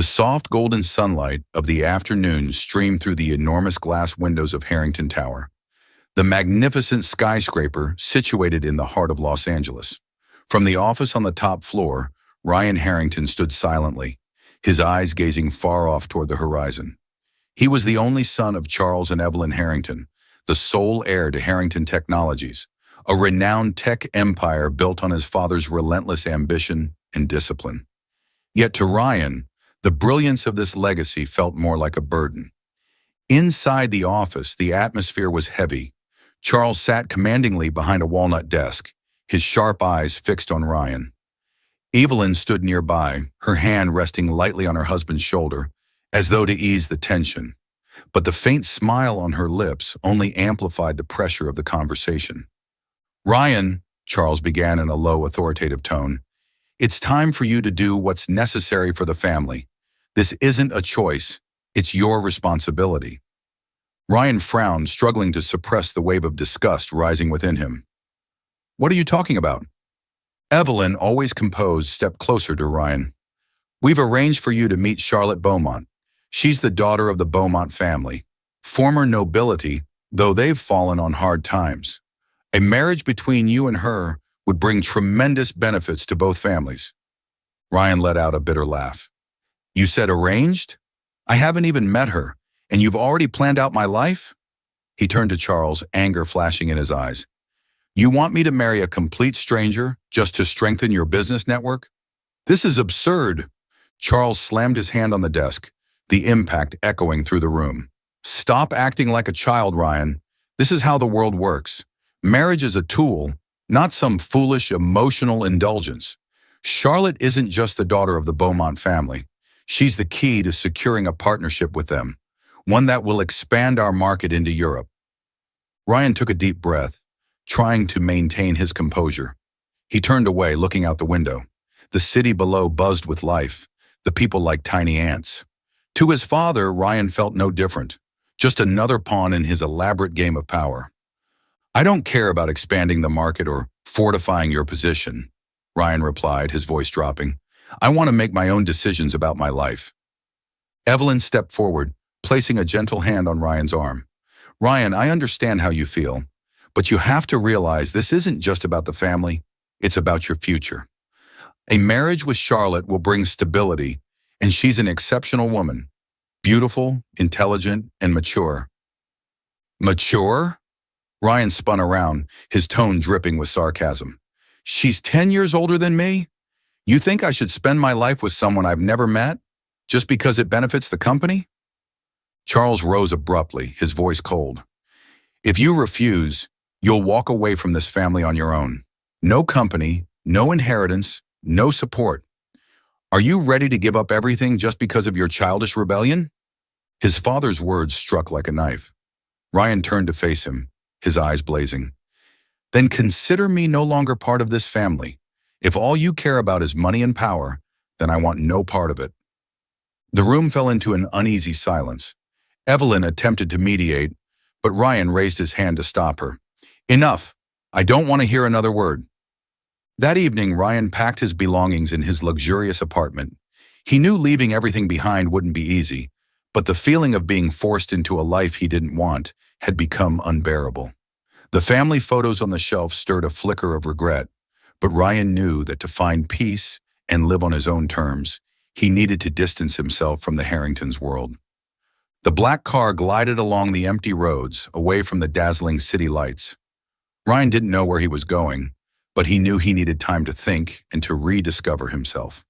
The soft golden sunlight of the afternoon streamed through the enormous glass windows of Harrington Tower, the magnificent skyscraper situated in the heart of Los Angeles. From the office on the top floor, Ryan Harrington stood silently, his eyes gazing far off toward the horizon. He was the only son of Charles and Evelyn Harrington, the sole heir to Harrington Technologies, a renowned tech empire built on his father's relentless ambition and discipline. Yet to Ryan, the brilliance of this legacy felt more like a burden. Inside the office, the atmosphere was heavy. Charles sat commandingly behind a walnut desk, his sharp eyes fixed on Ryan. Evelyn stood nearby, her hand resting lightly on her husband's shoulder, as though to ease the tension. But the faint smile on her lips only amplified the pressure of the conversation. "Ryan," Charles began in a low, authoritative tone, "it's time for you to do what's necessary for the family. This isn't a choice, it's your responsibility." Ryan frowned, struggling to suppress the wave of disgust rising within him. "What are you talking about?" Evelyn, always composed, stepped closer to Ryan. "We've arranged for you to meet Charlotte Beaumont. She's the daughter of the Beaumont family, former nobility, though they've fallen on hard times. A marriage between you and her would bring tremendous benefits to both families." Ryan let out a bitter laugh. "You said arranged? I haven't even met her, and you've already planned out my life?" He turned to Charles, anger flashing in his eyes. "You want me to marry a complete stranger just to strengthen your business network? This is absurd." Charles slammed his hand on the desk, the impact echoing through the room. "Stop acting like a child, Ryan. This is how the world works. Marriage is a tool, not some foolish emotional indulgence. Charlotte isn't just the daughter of the Beaumont family. She's the key to securing a partnership with them, one that will expand our market into Europe." Ryan took a deep breath, trying to maintain his composure. He turned away, looking out the window. The city below buzzed with life, the people like tiny ants. To his father, Ryan felt no different, just another pawn in his elaborate game of power. "I don't care about expanding the market or fortifying your position," Ryan replied, his voice dropping. "I want to make my own decisions about my life." Evelyn stepped forward, placing a gentle hand on Ryan's arm. "Ryan, I understand how you feel, but you have to realize this isn't just about the family, it's about your future. A marriage with Charlotte will bring stability, and she's an exceptional woman, beautiful, intelligent, and mature." "Mature?" Ryan spun around, his tone dripping with sarcasm. "She's 10 years older than me? You think I should spend my life with someone I've never met, just because it benefits the company?" Charles rose abruptly, his voice cold. "If you refuse, you'll walk away from this family on your own. No company, no inheritance, no support. Are you ready to give up everything just because of your childish rebellion?" His father's words struck like a knife. Ryan turned to face him, his eyes blazing. "Then consider me no longer part of this family. If all you care about is money and power, then I want no part of it." The room fell into an uneasy silence. Evelyn attempted to mediate, but Ryan raised his hand to stop her. "Enough! I don't want to hear another word." That evening, Ryan packed his belongings in his luxurious apartment. He knew leaving everything behind wouldn't be easy, but the feeling of being forced into a life he didn't want had become unbearable. The family photos on the shelf stirred a flicker of regret, but Ryan knew that to find peace and live on his own terms, he needed to distance himself from the Harringtons' world. The black car glided along the empty roads, away from the dazzling city lights. Ryan didn't know where he was going, but he knew he needed time to think and to rediscover himself.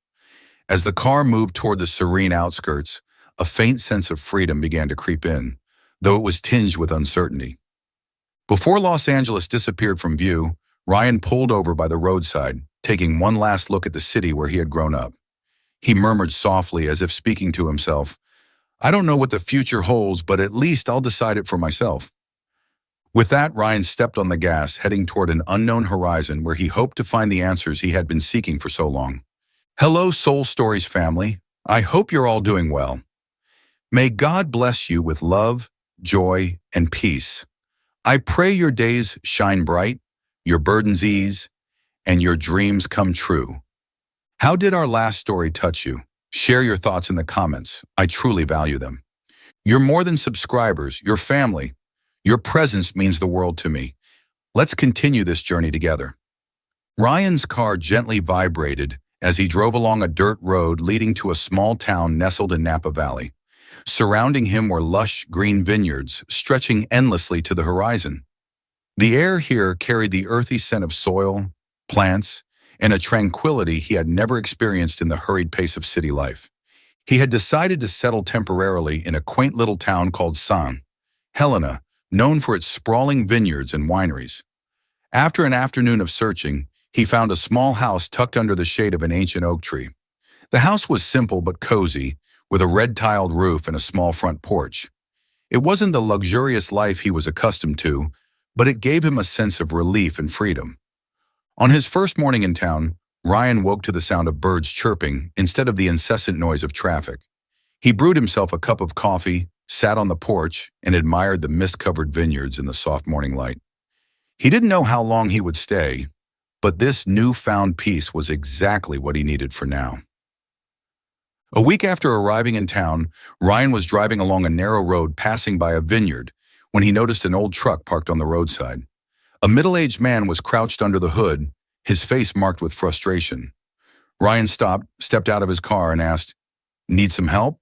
As the car moved toward the serene outskirts, a faint sense of freedom began to creep in, though it was tinged with uncertainty. Before Los Angeles disappeared from view, Ryan pulled over by the roadside, taking one last look at the city where he had grown up. He murmured softly, as if speaking to himself, "I don't know what the future holds, but at least I'll decide it for myself." With that, Ryan stepped on the gas, heading toward an unknown horizon where he hoped to find the answers he had been seeking for so long. Hello, Soul Stories family. I hope you're all doing well. May God bless you with love, joy, and peace. I pray your days shine bright, your burdens ease, and your dreams come true. How did our last story touch you? Share your thoughts in the comments. I truly value them. You're more than subscribers, you're family. Your presence means the world to me. Let's continue this journey together. Ryan's car gently vibrated as he drove along a dirt road leading to a small town nestled in Napa Valley. Surrounding him were lush green vineyards stretching endlessly to the horizon. The air here carried the earthy scent of soil, plants, and a tranquility he had never experienced in the hurried pace of city life. He had decided to settle temporarily in a quaint little town called San Helena, known for its sprawling vineyards and wineries. After an afternoon of searching, he found a small house tucked under the shade of an ancient oak tree. The house was simple but cozy, with a red-tiled roof and a small front porch. It wasn't the luxurious life he was accustomed to, but it gave him a sense of relief and freedom. On his first morning in town, Ryan woke to the sound of birds chirping instead of the incessant noise of traffic. He brewed himself a cup of coffee, sat on the porch, and admired the mist-covered vineyards in the soft morning light. He didn't know how long he would stay, but this newfound peace was exactly what he needed for now. A week after arriving in town, Ryan was driving along a narrow road passing by a vineyard when he noticed an old truck parked on the roadside. A middle-aged man was crouched under the hood, his face marked with frustration. Ryan stopped, stepped out of his car, and asked, "Need some help?"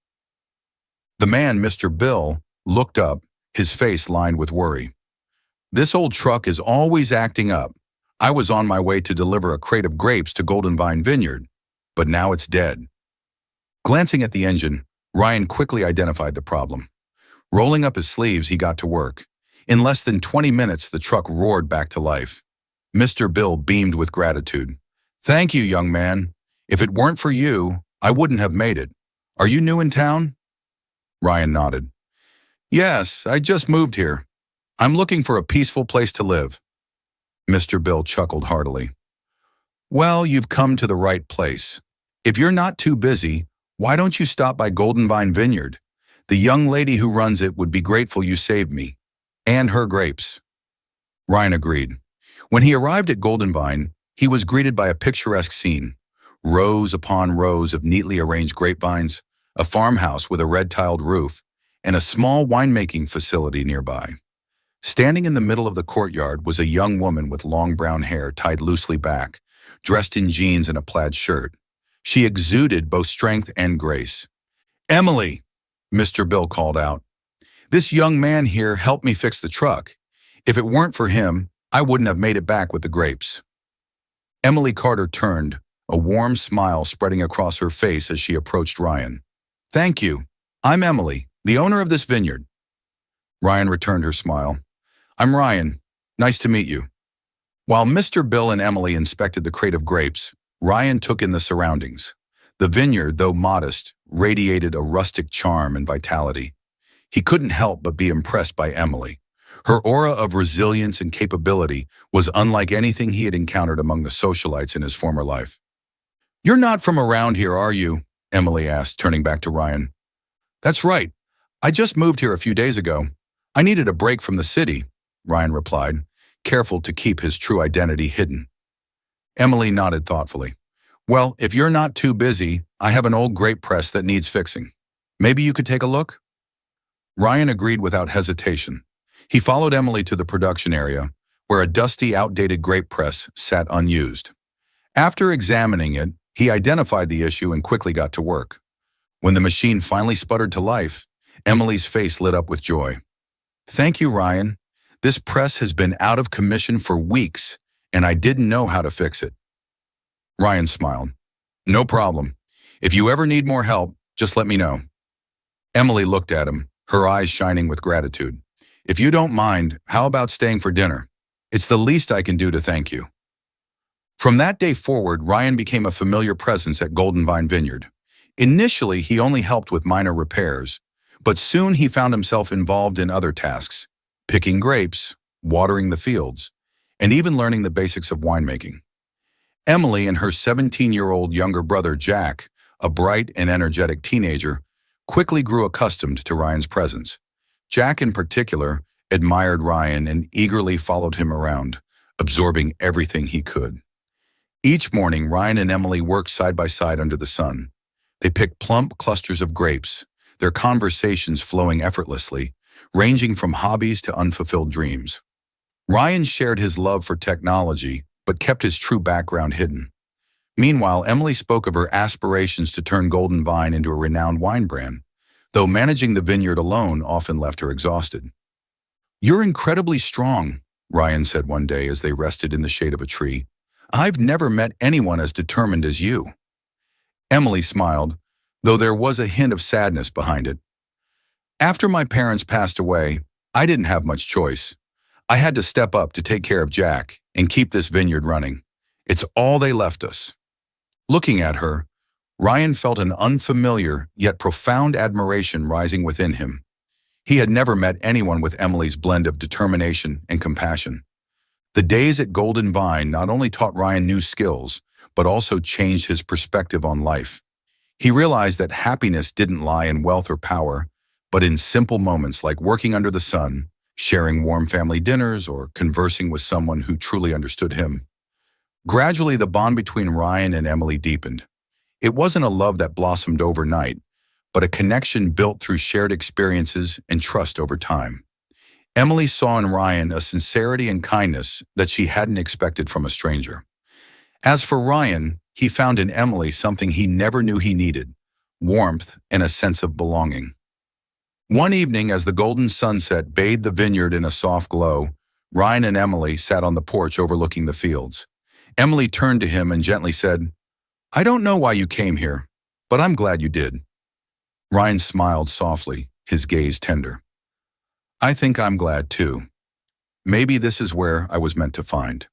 The man, Mr. Bill, looked up, his face lined with worry. "This old truck is always acting up. I was on my way to deliver a crate of grapes to Golden Vine Vineyard, but now it's dead." Glancing at the engine, Ryan quickly identified the problem. Rolling up his sleeves, he got to work. In less than 20 minutes, the truck roared back to life. Mr. Bill beamed with gratitude. "Thank you, young man. If it weren't for you, I wouldn't have made it. Are you new in town?" Ryan nodded. "Yes, I just moved here. I'm looking for a peaceful place to live." Mr. Bill chuckled heartily. "Well, you've come to the right place. If you're not too busy, why don't you stop by Golden Vine Vineyard? The young lady who runs it would be grateful you saved me. And her grapes." Ryan agreed. When he arrived at Golden Vine, he was greeted by a picturesque scene. Rows upon rows of neatly arranged grapevines, a farmhouse with a red-tiled roof, and a small winemaking facility nearby. Standing in the middle of the courtyard was a young woman with long brown hair tied loosely back, dressed in jeans and a plaid shirt. She exuded both strength and grace. "Emily," Mr. Bill called out. "This young man here helped me fix the truck. If it weren't for him, I wouldn't have made it back with the grapes." Emily Carter turned, a warm smile spreading across her face as she approached Ryan. "Thank you. I'm Emily, the owner of this vineyard." Ryan returned her smile. "I'm Ryan. Nice to meet you." While Mr. Bill and Emily inspected the crate of grapes, Ryan took in the surroundings. The vineyard, though modest, radiated a rustic charm and vitality. He couldn't help but be impressed by Emily. Her aura of resilience and capability was unlike anything he had encountered among the socialites in his former life. "You're not from around here, are you?" Emily asked, turning back to Ryan. "That's right. I just moved here a few days ago. I needed a break from the city," Ryan replied, careful to keep his true identity hidden. Emily nodded thoughtfully. "Well, if you're not too busy, I have an old grape press that needs fixing. Maybe you could take a look?" Ryan agreed without hesitation. He followed Emily to the production area, where a dusty, outdated grape press sat unused. After examining it, he identified the issue and quickly got to work. When the machine finally sputtered to life, Emily's face lit up with joy. "Thank you, Ryan. This press has been out of commission for weeks, and I didn't know how to fix it." Ryan smiled. "No problem. If you ever need more help, just let me know." Emily looked at him, her eyes shining with gratitude. "If you don't mind, how about staying for dinner? It's the least I can do to thank you." From that day forward, Ryan became a familiar presence at Golden Vine Vineyard. Initially, he only helped with minor repairs, but soon he found himself involved in other tasks, picking grapes, watering the fields, and even learning the basics of winemaking. Emily and her 17-year-old younger brother, Jack, a bright and energetic teenager, quickly grew accustomed to Ryan's presence. Jack, in particular, admired Ryan and eagerly followed him around, absorbing everything he could. Each morning, Ryan and Emily worked side by side under the sun. They picked plump clusters of grapes, their conversations flowing effortlessly, ranging from hobbies to unfulfilled dreams. Ryan shared his love for technology, but kept his true background hidden. Meanwhile, Emily spoke of her aspirations to turn Golden Vine into a renowned wine brand, though managing the vineyard alone often left her exhausted. "You're incredibly strong," Ryan said one day as they rested in the shade of a tree. "I've never met anyone as determined as you." Emily smiled, though there was a hint of sadness behind it. "After my parents passed away, I didn't have much choice. I had to step up to take care of Jack and keep this vineyard running. It's all they left us." Looking at her, Ryan felt an unfamiliar yet profound admiration rising within him. He had never met anyone with Emily's blend of determination and compassion. The days at Golden Vine not only taught Ryan new skills, but also changed his perspective on life. He realized that happiness didn't lie in wealth or power, but in simple moments like working under the sun, sharing warm family dinners, or conversing with someone who truly understood him. Gradually, the bond between Ryan and Emily deepened. It wasn't a love that blossomed overnight, but a connection built through shared experiences and trust over time. Emily saw in Ryan a sincerity and kindness that she hadn't expected from a stranger. As for Ryan, he found in Emily something he never knew he needed: warmth and a sense of belonging. One evening, as the golden sunset bathed the vineyard in a soft glow, Ryan and Emily sat on the porch overlooking the fields. Emily turned to him and gently said, "I don't know why you came here, but I'm glad you did." Ryan smiled softly, his gaze tender. "I think I'm glad too. Maybe this is where I was meant to find."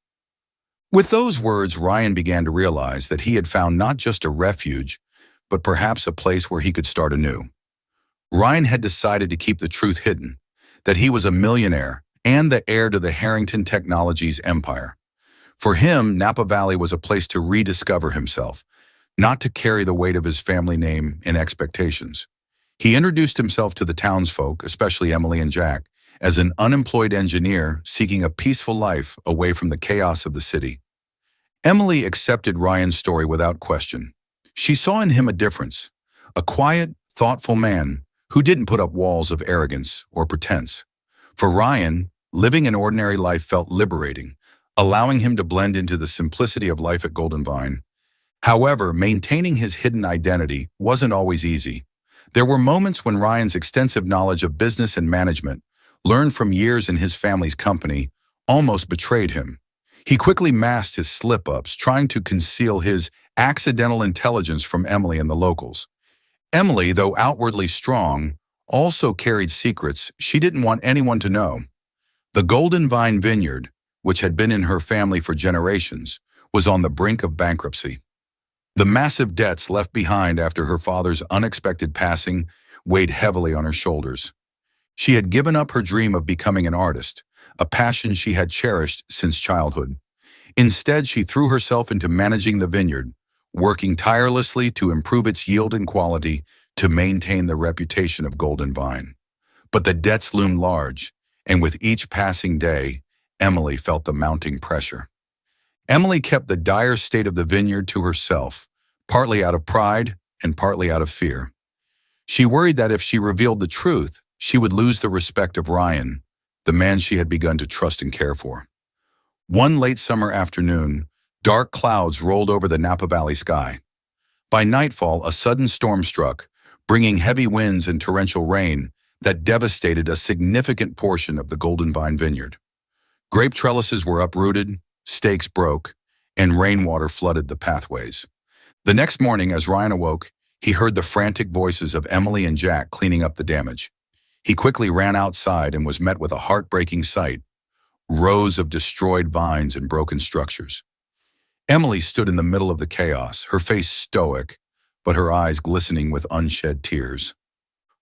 With those words, Ryan began to realize that he had found not just a refuge, but perhaps a place where he could start anew. Ryan had decided to keep the truth hidden, that he was a millionaire and the heir to the Harrington Technologies empire. For him, Napa Valley was a place to rediscover himself, not to carry the weight of his family name and expectations. He introduced himself to the townsfolk, especially Emily and Jack, as an unemployed engineer seeking a peaceful life away from the chaos of the city. Emily accepted Ryan's story without question. She saw in him a difference, a quiet, thoughtful man who didn't put up walls of arrogance or pretense. For Ryan, living an ordinary life felt liberating, allowing him to blend into the simplicity of life at Golden Vine. However, maintaining his hidden identity wasn't always easy. There were moments when Ryan's extensive knowledge of business and management, learned from years in his family's company, almost betrayed him. He quickly masked his slip-ups, trying to conceal his accidental intelligence from Emily and the locals. Emily, though outwardly strong, also carried secrets she didn't want anyone to know. The Golden Vine Vineyard, which had been in her family for generations, was on the brink of bankruptcy. The massive debts left behind after her father's unexpected passing weighed heavily on her shoulders. She had given up her dream of becoming an artist, a passion she had cherished since childhood. Instead, she threw herself into managing the vineyard, working tirelessly to improve its yield and quality to maintain the reputation of Golden Vine. But the debts loomed large, and with each passing day, Emily felt the mounting pressure. Emily kept the dire state of the vineyard to herself, partly out of pride and partly out of fear. She worried that if she revealed the truth, she would lose the respect of Ryan, the man she had begun to trust and care for. One late summer afternoon, dark clouds rolled over the Napa Valley sky. By nightfall, a sudden storm struck, bringing heavy winds and torrential rain that devastated a significant portion of the Golden Vine Vineyard. Grape trellises were uprooted, stakes broke, and rainwater flooded the pathways. The next morning, as Ryan awoke, he heard the frantic voices of Emily and Jack cleaning up the damage. He quickly ran outside and was met with a heartbreaking sight: rows of destroyed vines and broken structures. Emily stood in the middle of the chaos, her face stoic, but her eyes glistening with unshed tears.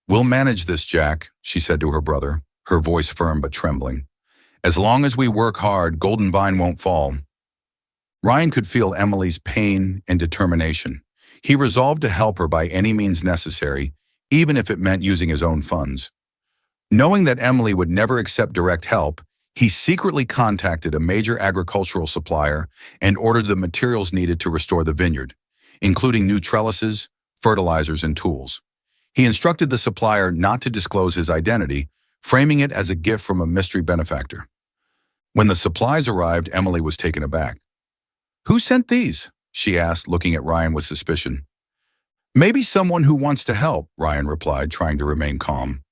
"We'll manage this, Jack," she said to her brother, her voice firm but trembling. "As long as we work hard, Golden Vine won't fall." Ryan could feel Emily's pain and determination. He resolved to help her by any means necessary, even if it meant using his own funds. Knowing that Emily would never accept direct help, he secretly contacted a major agricultural supplier and ordered the materials needed to restore the vineyard, including new trellises, fertilizers, and tools. He instructed the supplier not to disclose his identity, framing it as a gift from a mystery benefactor. When the supplies arrived, Emily was taken aback. "Who sent these?" she asked, looking at Ryan with suspicion. "Maybe someone who wants to help," Ryan replied, trying to remain calm.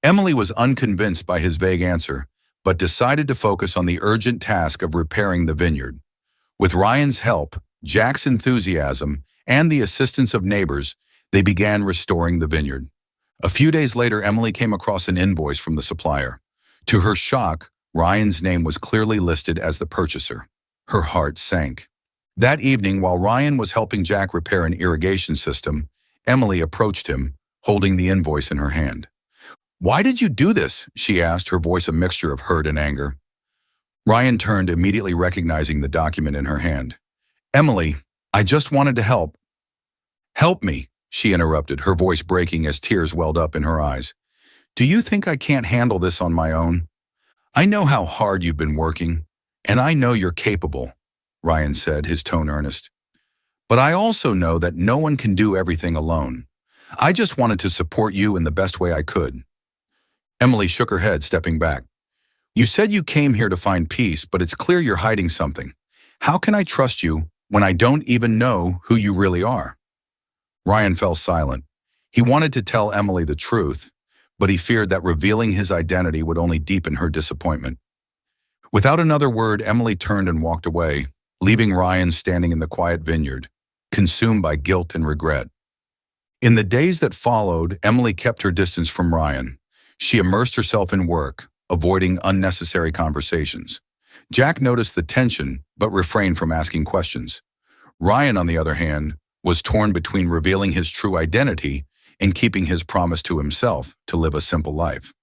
Emily was unconvinced by his vague answer, but decided to focus on the urgent task of repairing the vineyard. With Ryan's help, Jack's enthusiasm, and the assistance of neighbors, they began restoring the vineyard. A few days later, Emily came across an invoice from the supplier. To her shock, Ryan's name was clearly listed as the purchaser. Her heart sank. That evening, while Ryan was helping Jack repair an irrigation system, Emily approached him, holding the invoice in her hand. "Why did you do this?" she asked, her voice a mixture of hurt and anger. Ryan turned, immediately recognizing the document in her hand. "Emily, I just wanted to help." "Help me," she interrupted, her voice breaking as tears welled up in her eyes. "Do you think I can't handle this on my own? I know how hard you've been working, and I know you're capable," Ryan said, his tone earnest. "But I also know that no one can do everything alone. I just wanted to support you in the best way I could." Emily shook her head, stepping back. "You said you came here to find peace, but it's clear you're hiding something. How can I trust you when I don't even know who you really are?" Ryan fell silent. He wanted to tell Emily the truth, but he feared that revealing his identity would only deepen her disappointment. Without another word, Emily turned and walked away, leaving Ryan standing in the quiet vineyard, consumed by guilt and regret. In the days that followed, Emily kept her distance from Ryan. She immersed herself in work, avoiding unnecessary conversations. Jack noticed the tension, but refrained from asking questions. Ryan, on the other hand, was torn between revealing his true identity and keeping his promise to himself to live a simple life.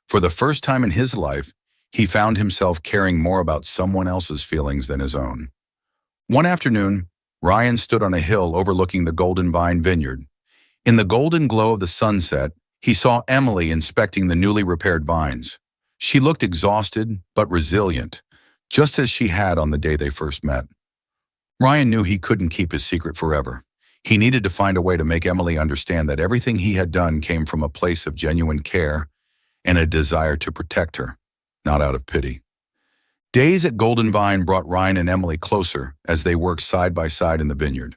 For the first time in his life, he found himself caring more about someone else's feelings than his own. One afternoon, Ryan stood on a hill overlooking the Golden Vine vineyard. In the golden glow of the sunset, he saw Emily inspecting the newly repaired vines. She looked exhausted but resilient, just as she had on the day they first met. Ryan knew he couldn't keep his secret forever. He needed to find a way to make Emily understand that everything he had done came from a place of genuine care and a desire to protect her, not out of pity. Days at Golden Vine brought Ryan and Emily closer as they worked side by side in the vineyard.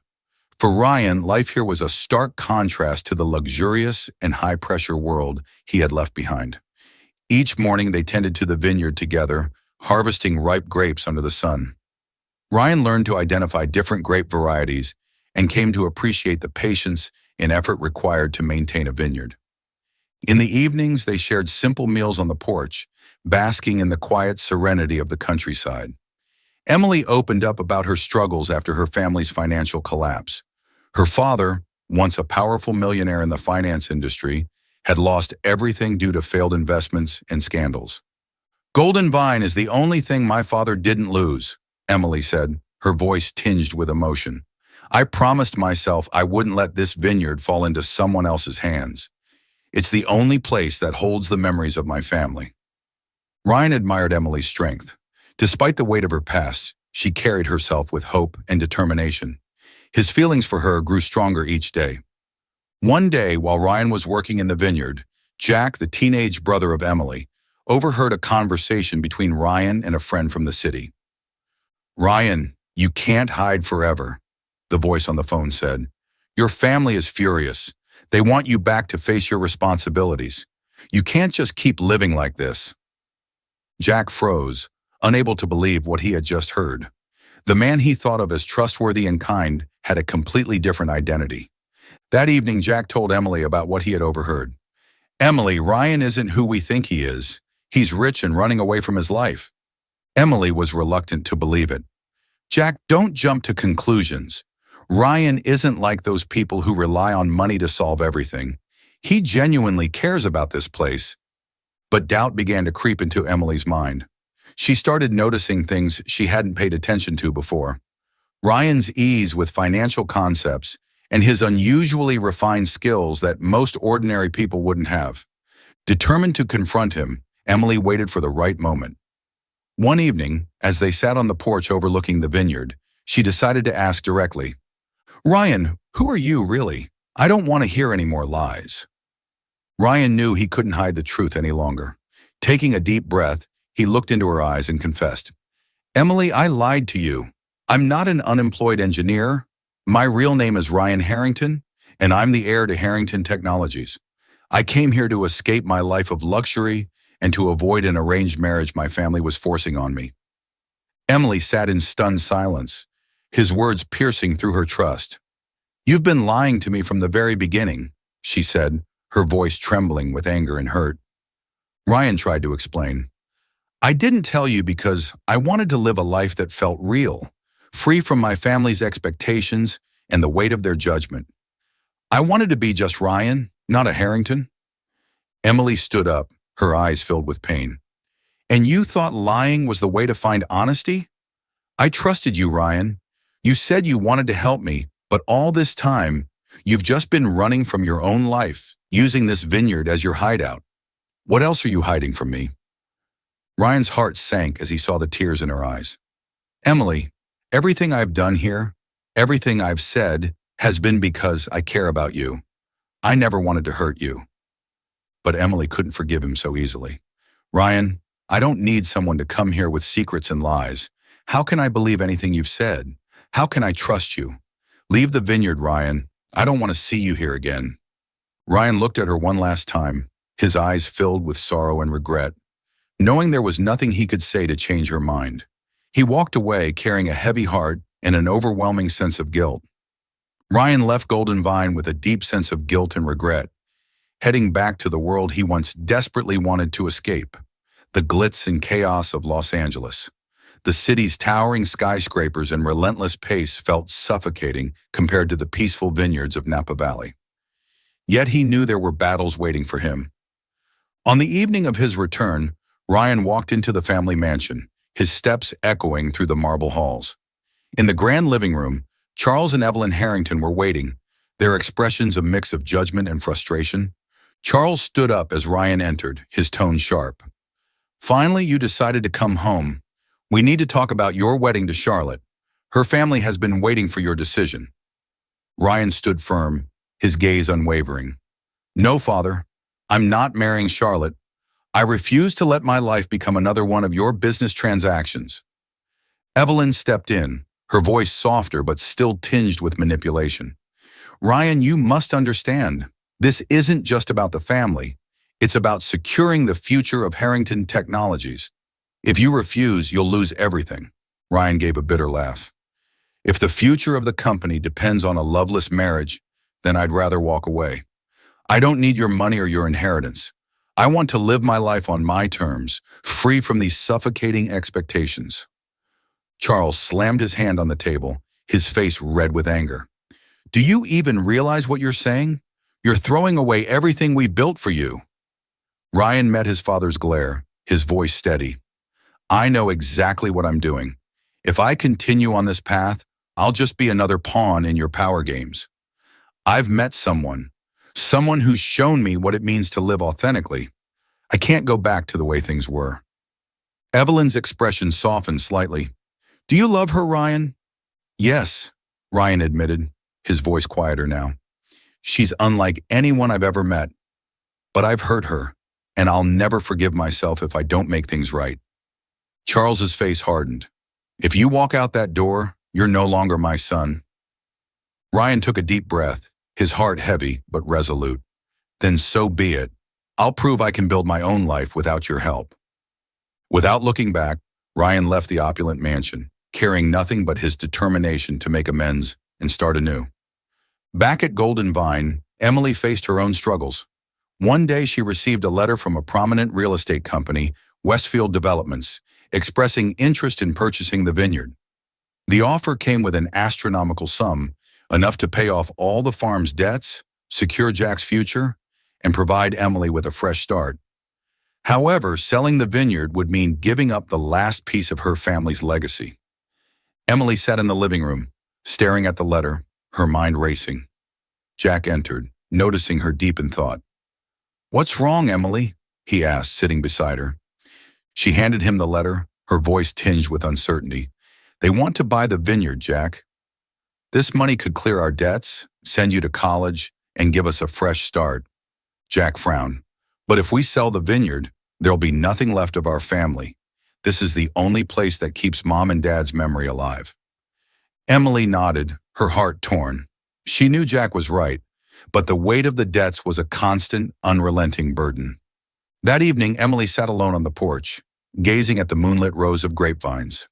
For Ryan, life here was a stark contrast to the luxurious and high-pressure world he had left behind. Each morning they tended to the vineyard together, harvesting ripe grapes under the sun. Ryan learned to identify different grape varieties and came to appreciate the patience and effort required to maintain a vineyard. In the evenings, they shared simple meals on the porch, basking in the quiet serenity of the countryside. Emily opened up about her struggles after her family's financial collapse. Her father, once a powerful millionaire in the finance industry, had lost everything due to failed investments and scandals. "Golden Vine is the only thing my father didn't lose," Emily said, her voice tinged with emotion. "I promised myself I wouldn't let this vineyard fall into someone else's hands. It's the only place that holds the memories of my family." Ryan admired Emily's strength. Despite the weight of her past, she carried herself with hope and determination. His feelings for her grew stronger each day. One day, while Ryan was working in the vineyard, Jack, the teenage brother of Emily, overheard a conversation between Ryan and a friend from the city. "Ryan, you can't hide forever," the voice on the phone said. "Your family is furious. They want you back to face your responsibilities. You can't just keep living like this." Jack froze, unable to believe what he had just heard. The man he thought of as trustworthy and kind had a completely different identity. That evening, Jack told Emily about what he had overheard. "Emily, Ryan isn't who we think he is. He's rich and running away from his life." Emily was reluctant to believe it. "Jack, don't jump to conclusions. Ryan isn't like those people who rely on money to solve everything. He genuinely cares about this place." But doubt began to creep into Emily's mind. She started noticing things she hadn't paid attention to before. Ryan's ease with financial concepts and his unusually refined skills that most ordinary people wouldn't have. Determined to confront him, Emily waited for the right moment. One evening, as they sat on the porch overlooking the vineyard, she decided to ask directly, Ryan, who are you really? I don't want to hear any more lies. Ryan knew he couldn't hide the truth any longer. Taking a deep breath, he looked into her eyes and confessed, Emily, I lied to you. I'm not an unemployed engineer. My real name is Ryan Harrington, and I'm the heir to Harrington Technologies. I came here to escape my life of luxury and to avoid an arranged marriage my family was forcing on me. Emily sat in stunned silence, his words piercing through her trust. You've been lying to me from the very beginning, she said, her voice trembling with anger and hurt. Ryan tried to explain. I didn't tell you because I wanted to live a life that felt real, free from my family's expectations and the weight of their judgment. I wanted to be just Ryan, not a Harrington. Emily stood up, her eyes filled with pain. And you thought lying was the way to find honesty? I trusted you, Ryan. You said you wanted to help me, but all this time, you've just been running from your own life, using this vineyard as your hideout. What else are you hiding from me? Ryan's heart sank as he saw the tears in her eyes. Emily, everything I've done here, everything I've said, has been because I care about you. I never wanted to hurt you. But Emily couldn't forgive him so easily. Ryan, I don't need someone to come here with secrets and lies. How can I believe anything you've said? How can I trust you? Leave the vineyard, Ryan. I don't want to see you here again. Ryan looked at her one last time, his eyes filled with sorrow and regret, knowing there was nothing he could say to change her mind. He walked away carrying a heavy heart and an overwhelming sense of guilt. Ryan left Golden Vine with a deep sense of guilt and regret, heading back to the world he once desperately wanted to escape, the glitz and chaos of Los Angeles. The city's towering skyscrapers and relentless pace felt suffocating compared to the peaceful vineyards of Napa Valley. Yet he knew there were battles waiting for him. On the evening of his return, Ryan walked into the family mansion, his steps echoing through the marble halls. In the grand living room, Charles and Evelyn Harrington were waiting, their expressions a mix of judgment and frustration. Charles stood up as Ryan entered, his tone sharp. Finally, you decided to come home. We need to talk about your wedding to Charlotte. Her family has been waiting for your decision. Ryan stood firm, his gaze unwavering. No, Father, I'm not marrying Charlotte. I refuse to let my life become another one of your business transactions. Evelyn stepped in, her voice softer but still tinged with manipulation. Ryan, you must understand, this isn't just about the family. It's about securing the future of Harrington Technologies. If you refuse, you'll lose everything. Ryan gave a bitter laugh. If the future of the company depends on a loveless marriage, then I'd rather walk away. I don't need your money or your inheritance. I want to live my life on my terms, free from these suffocating expectations. Charles slammed his hand on the table, his face red with anger. Do you even realize what you're saying? You're throwing away everything we built for you. Ryan met his father's glare, his voice steady. I know exactly what I'm doing. If I continue on this path, I'll just be another pawn in your power games. I've met someone who's shown me what it means to live authentically. I can't go back to the way things were. Evelyn's expression softened slightly. Do you love her, Ryan? Yes, Ryan admitted, his voice quieter now. She's unlike anyone I've ever met. But I've hurt her, and I'll never forgive myself if I don't make things right. Charles's face hardened. If you walk out that door, you're no longer my son. Ryan took a deep breath, his heart heavy but resolute. Then so be it. I'll prove I can build my own life without your help. Without looking back, Ryan left the opulent mansion, carrying nothing but his determination to make amends and start anew. Back at Golden Vine, Emily faced her own struggles. One day she received a letter from a prominent real estate company, Westfield Developments, expressing interest in purchasing the vineyard. The offer came with an astronomical sum, enough to pay off all the farm's debts, secure Jack's future, and provide Emily with a fresh start. However, selling the vineyard would mean giving up the last piece of her family's legacy. Emily sat in the living room, staring at the letter, her mind racing. Jack entered, noticing her deep in thought. "What's wrong, Emily?" he asked, sitting beside her. She handed him the letter, her voice tinged with uncertainty. "They want to buy the vineyard, Jack." This money could clear our debts, send you to college, and give us a fresh start. Jack frowned. But if we sell the vineyard, there'll be nothing left of our family. This is the only place that keeps Mom and Dad's memory alive. Emily nodded, her heart torn. She knew Jack was right, but the weight of the debts was a constant, unrelenting burden. That evening, Emily sat alone on the porch, gazing at the moonlit rows of grapevines.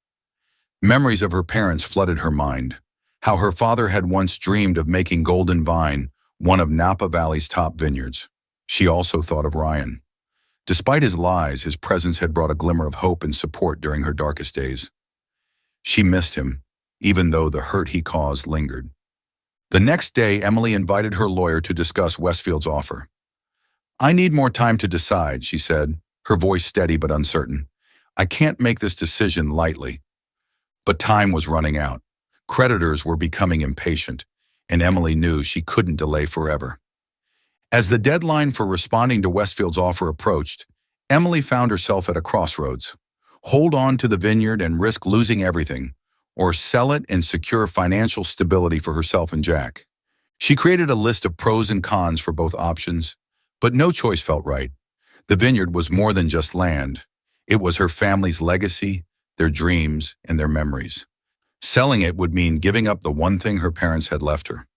Memories of her parents flooded her mind, how her father had once dreamed of making Golden Vine one of Napa Valley's top vineyards. She also thought of Ryan. Despite his lies, his presence had brought a glimmer of hope and support during her darkest days. She missed him, even though the hurt he caused lingered. The next day, Emily invited her lawyer to discuss Westfield's offer. "I need more time to decide," she said, her voice steady but uncertain. "I can't make this decision lightly." But time was running out. Creditors were becoming impatient, and Emily knew she couldn't delay forever. As the deadline for responding to Westfield's offer approached, Emily found herself at a crossroads. Hold on to the vineyard and risk losing everything, or sell it and secure financial stability for herself and Jack. She created a list of pros and cons for both options, but no choice felt right. The vineyard was more than just land. It was her family's legacy, their dreams, and their memories. Selling it would mean giving up the one thing her parents had left her.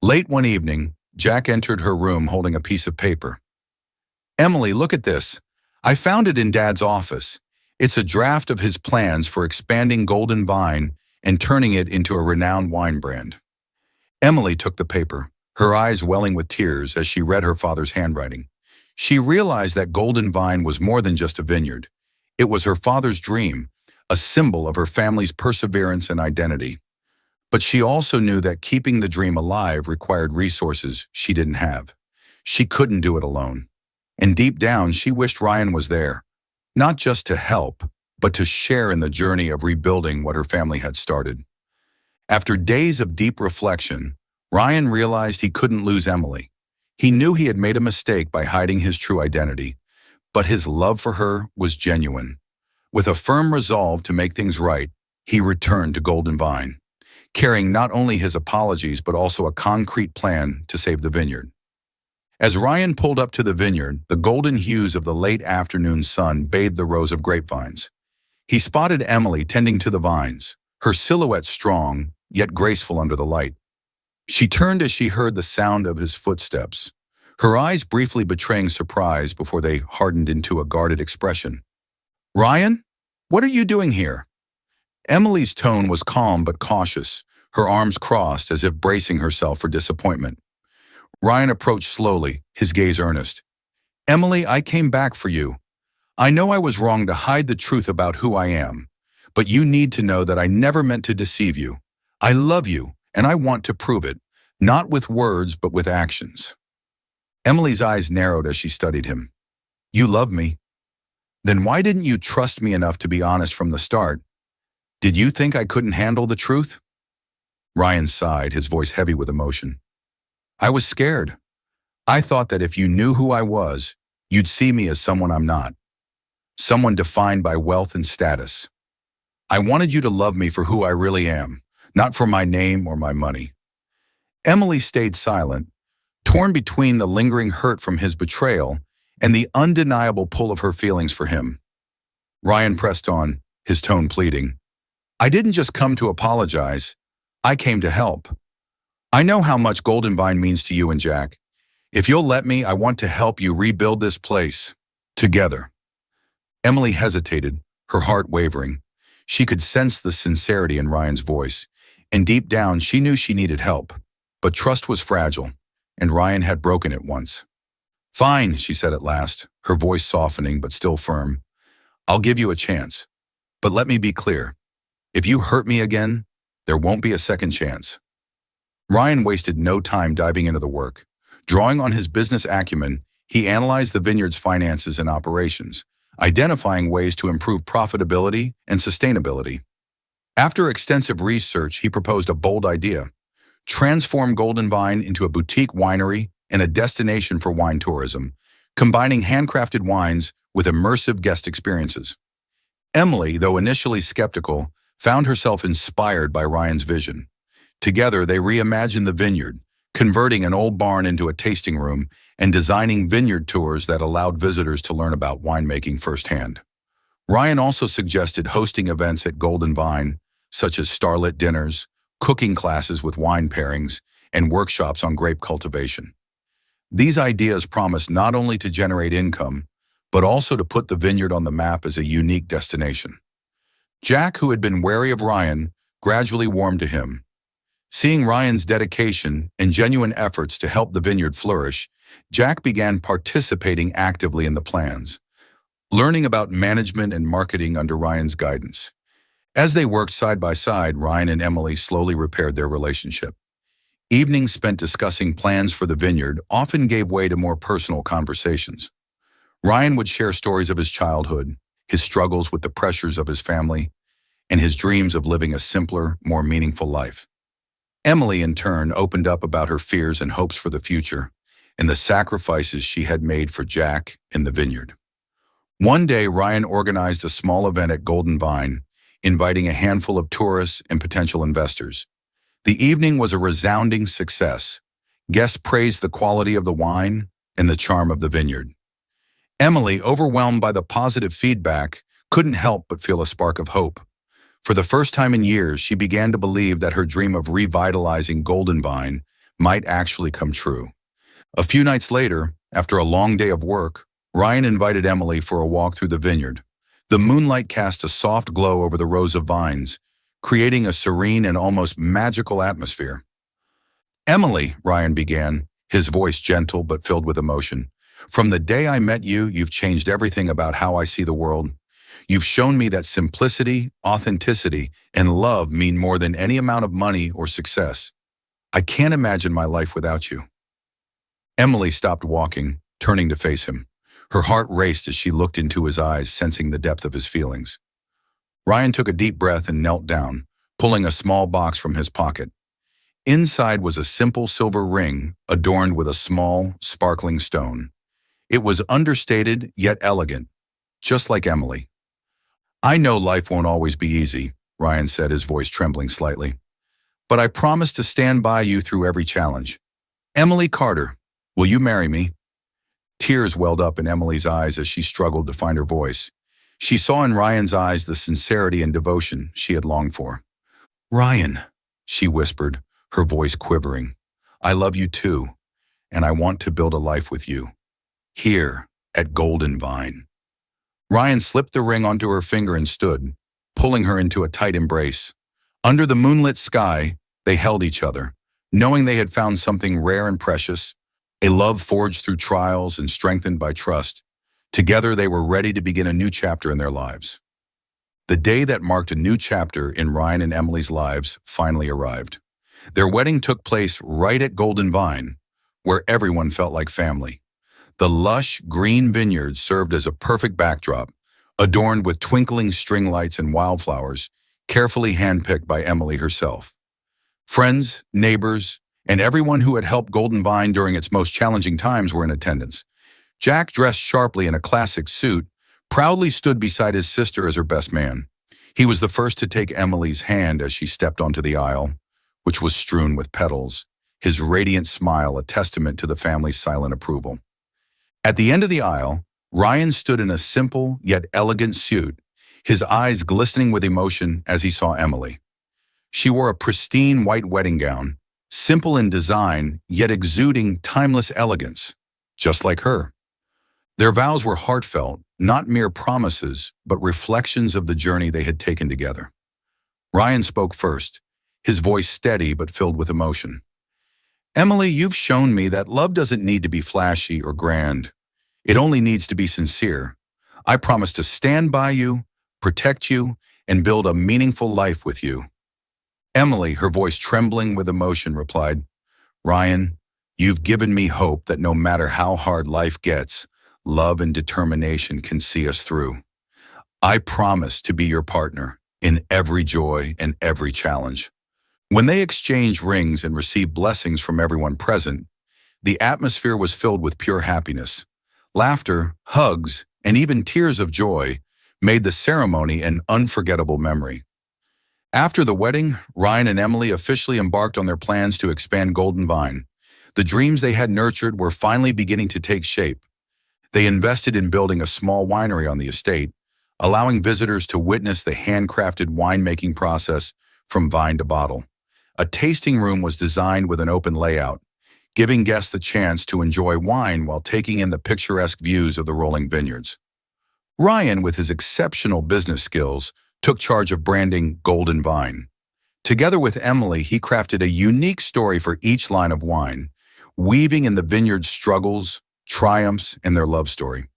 Late one evening, Jack entered her room holding a piece of paper. "Emily, look at this. I found it in Dad's office. It's a draft of his plans for expanding Golden Vine and turning it into a renowned wine brand." Emily took the paper, her eyes welling with tears as she read her father's handwriting. She realized that Golden Vine was more than just a vineyard. It was her father's dream, a symbol of her family's perseverance and identity. But she also knew that keeping the dream alive required resources she didn't have. She couldn't do it alone. And deep down, she wished Ryan was there, not just to help, but to share in the journey of rebuilding what her family had started. After days of deep reflection, Ryan realized he couldn't lose Emily. He knew he had made a mistake by hiding his true identity, but his love for her was genuine. With a firm resolve to make things right, he returned to Golden Vine, carrying not only his apologies but also a concrete plan to save the vineyard. As Ryan pulled up to the vineyard, the golden hues of the late afternoon sun bathed the rows of grapevines. He spotted Emily tending to the vines, her silhouette strong, yet graceful under the light. She turned as she heard the sound of his footsteps, her eyes briefly betraying surprise before they hardened into a guarded expression. "Ryan, what are you doing here?" Emily's tone was calm but cautious, her arms crossed as if bracing herself for disappointment. Ryan approached slowly, his gaze earnest. "Emily, I came back for you. I know I was wrong to hide the truth about who I am, but you need to know that I never meant to deceive you. I love you, and I want to prove it, not with words but with actions." Emily's eyes narrowed as she studied him. "You love me? Then why didn't you trust me enough to be honest from the start? Did you think I couldn't handle the truth?" Ryan sighed, his voice heavy with emotion. "I was scared. I thought that if you knew who I was, you'd see me as someone I'm not. Someone defined by wealth and status. I wanted you to love me for who I really am, not for my name or my money." Emily stayed silent, torn between the lingering hurt from his betrayal and the undeniable pull of her feelings for him. Ryan pressed on, his tone pleading. "I didn't just come to apologize. I came to help. I know how much Golden Vine means to you and Jack. If you'll let me, I want to help you rebuild this place. Together." Emily hesitated, her heart wavering. She could sense the sincerity in Ryan's voice, and deep down she knew she needed help. But trust was fragile, and Ryan had broken it once. "Fine," she said at last, her voice softening but still firm. "I'll give you a chance. But let me be clear. If you hurt me again, there won't be a second chance." Ryan wasted no time diving into the work. Drawing on his business acumen, he analyzed the vineyard's finances and operations, identifying ways to improve profitability and sustainability. After extensive research, he proposed a bold idea: transform Golden Vine into a boutique winery and a destination for wine tourism, combining handcrafted wines with immersive guest experiences. Emily, though initially skeptical, found herself inspired by Ryan's vision. Together, they reimagined the vineyard, converting an old barn into a tasting room and designing vineyard tours that allowed visitors to learn about winemaking firsthand. Ryan also suggested hosting events at Golden Vine, such as starlit dinners, cooking classes with wine pairings, and workshops on grape cultivation. These ideas promised not only to generate income, but also to put the vineyard on the map as a unique destination. Jack, who had been wary of Ryan, gradually warmed to him. Seeing Ryan's dedication and genuine efforts to help the vineyard flourish, Jack began participating actively in the plans, learning about management and marketing under Ryan's guidance. As they worked side by side, Ryan and Emily slowly repaired their relationship. Evenings spent discussing plans for the vineyard often gave way to more personal conversations. Ryan would share stories of his childhood, his struggles with the pressures of his family, and his dreams of living a simpler, more meaningful life. Emily, in turn, opened up about her fears and hopes for the future and the sacrifices she had made for Jack in the vineyard. One day, Ryan organized a small event at Golden Vine, inviting a handful of tourists and potential investors. The evening was a resounding success. Guests praised the quality of the wine and the charm of the vineyard. Emily, overwhelmed by the positive feedback, couldn't help but feel a spark of hope. For the first time in years, she began to believe that her dream of revitalizing Golden Vine might actually come true. A few nights later, after a long day of work, Ryan invited Emily for a walk through the vineyard. The moonlight cast a soft glow over the rows of vines, creating a serene and almost magical atmosphere. "Emily," Ryan began, his voice gentle but filled with emotion, "from the day I met you, you've changed everything about how I see the world. You've shown me that simplicity, authenticity, and love mean more than any amount of money or success. I can't imagine my life without you." Emily stopped walking, turning to face him. Her heart raced as she looked into his eyes, sensing the depth of his feelings. Ryan took a deep breath and knelt down, pulling a small box from his pocket. Inside was a simple silver ring adorned with a small, sparkling stone. It was understated yet elegant, just like Emily. "I know life won't always be easy," Ryan said, his voice trembling slightly. "But I promise to stand by you through every challenge. Emily Carter, will you marry me?" Tears welled up in Emily's eyes as she struggled to find her voice. She saw in Ryan's eyes the sincerity and devotion she had longed for. "Ryan," she whispered, her voice quivering, "I love you too, and I want to build a life with you. Here, at Golden Vine." Ryan slipped the ring onto her finger and stood, pulling her into a tight embrace. Under the moonlit sky, they held each other, knowing they had found something rare and precious, a love forged through trials and strengthened by trust. Together, they were ready to begin a new chapter in their lives. The day that marked a new chapter in Ryan and Emily's lives finally arrived. Their wedding took place right at Golden Vine, where everyone felt like family. The lush, green vineyards served as a perfect backdrop, adorned with twinkling string lights and wildflowers, carefully handpicked by Emily herself. Friends, neighbors, and everyone who had helped Golden Vine during its most challenging times were in attendance. Jack, dressed sharply in a classic suit, proudly stood beside his sister as her best man. He was the first to take Emily's hand as she stepped onto the aisle, which was strewn with petals, his radiant smile a testament to the family's silent approval. At the end of the aisle, Ryan stood in a simple yet elegant suit, his eyes glistening with emotion as he saw Emily. She wore a pristine white wedding gown, simple in design yet exuding timeless elegance, just like her. Their vows were heartfelt, not mere promises, but reflections of the journey they had taken together. Ryan spoke first, his voice steady but filled with emotion. "Emily, you've shown me that love doesn't need to be flashy or grand. It only needs to be sincere. I promise to stand by you, protect you, and build a meaningful life with you." Emily, her voice trembling with emotion, replied, "Ryan, you've given me hope that no matter how hard life gets, love and determination can see us through. I promise to be your partner in every joy and every challenge." When they exchanged rings and received blessings from everyone present, the atmosphere was filled with pure happiness. Laughter, hugs, and even tears of joy made the ceremony an unforgettable memory. After the wedding, Ryan and Emily officially embarked on their plans to expand Golden Vine. The dreams they had nurtured were finally beginning to take shape. They invested in building a small winery on the estate, allowing visitors to witness the handcrafted winemaking process from vine to bottle. A tasting room was designed with an open layout, giving guests the chance to enjoy wine while taking in the picturesque views of the rolling vineyards. Ryan, with his exceptional business skills, took charge of branding Golden Vine. Together with Emily, he crafted a unique story for each line of wine, weaving in the vineyard's struggles, triumphs, and their love story.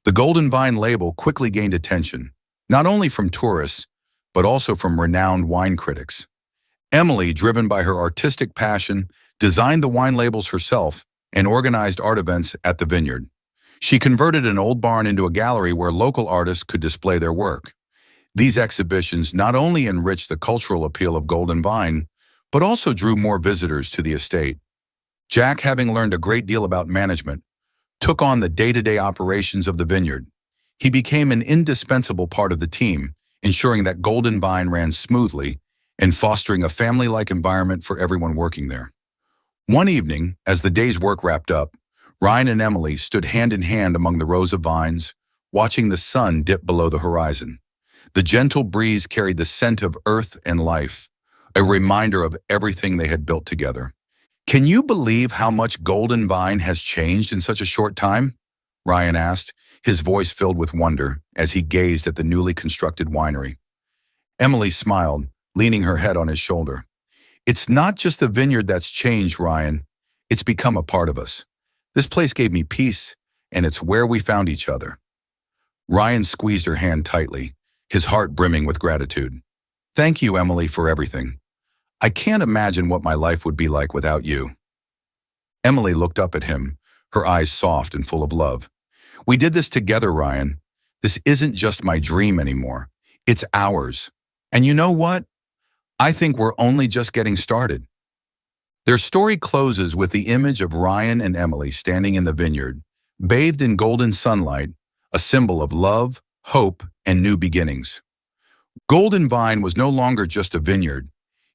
The Golden Vine label quickly gained attention, not only from tourists, but also from renowned wine critics. Emily, driven by her artistic passion, designed the wine labels herself and organized art events at the vineyard. She converted an old barn into a gallery where local artists could display their work. These exhibitions not only enriched the cultural appeal of Golden Vine, but also drew more visitors to the estate. Jack, having learned a great deal about management, took on the day-to-day operations of the vineyard. He became an indispensable part of the team, ensuring that Golden Vine ran smoothly and fostering a family-like environment for everyone working there. One evening, as the day's work wrapped up, Ryan and Emily stood hand in hand among the rows of vines, watching the sun dip below the horizon. The gentle breeze carried the scent of earth and life, a reminder of everything they had built together. "Can you believe how much Golden Vine has changed in such a short time?" Ryan asked, his voice filled with wonder as he gazed at the newly constructed winery. Emily smiled, leaning her head on his shoulder. "It's not just the vineyard that's changed, Ryan. It's become a part of us. This place gave me peace, and it's where we found each other." Ryan squeezed her hand tightly, his heart brimming with gratitude. "Thank you, Emily, for everything. I can't imagine what my life would be like without you." Emily looked up at him, her eyes soft and full of love. "We did this together, Ryan. This isn't just my dream anymore. It's ours. And you know what? I think we're only just getting started." Their story closes with the image of Ryan and Emily standing in the vineyard, bathed in golden sunlight, a symbol of love, hope, and new beginnings. Golden Vine was no longer just a vineyard.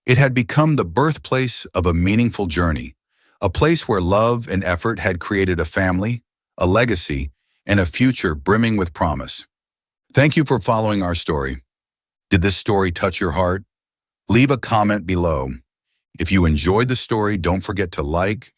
It had become the birthplace of a meaningful journey, a place where love and effort had created a family, a legacy, and a future brimming with promise. Thank you for following our story. Did this story touch your heart? Leave a comment below. If you enjoyed the story, don't forget to like,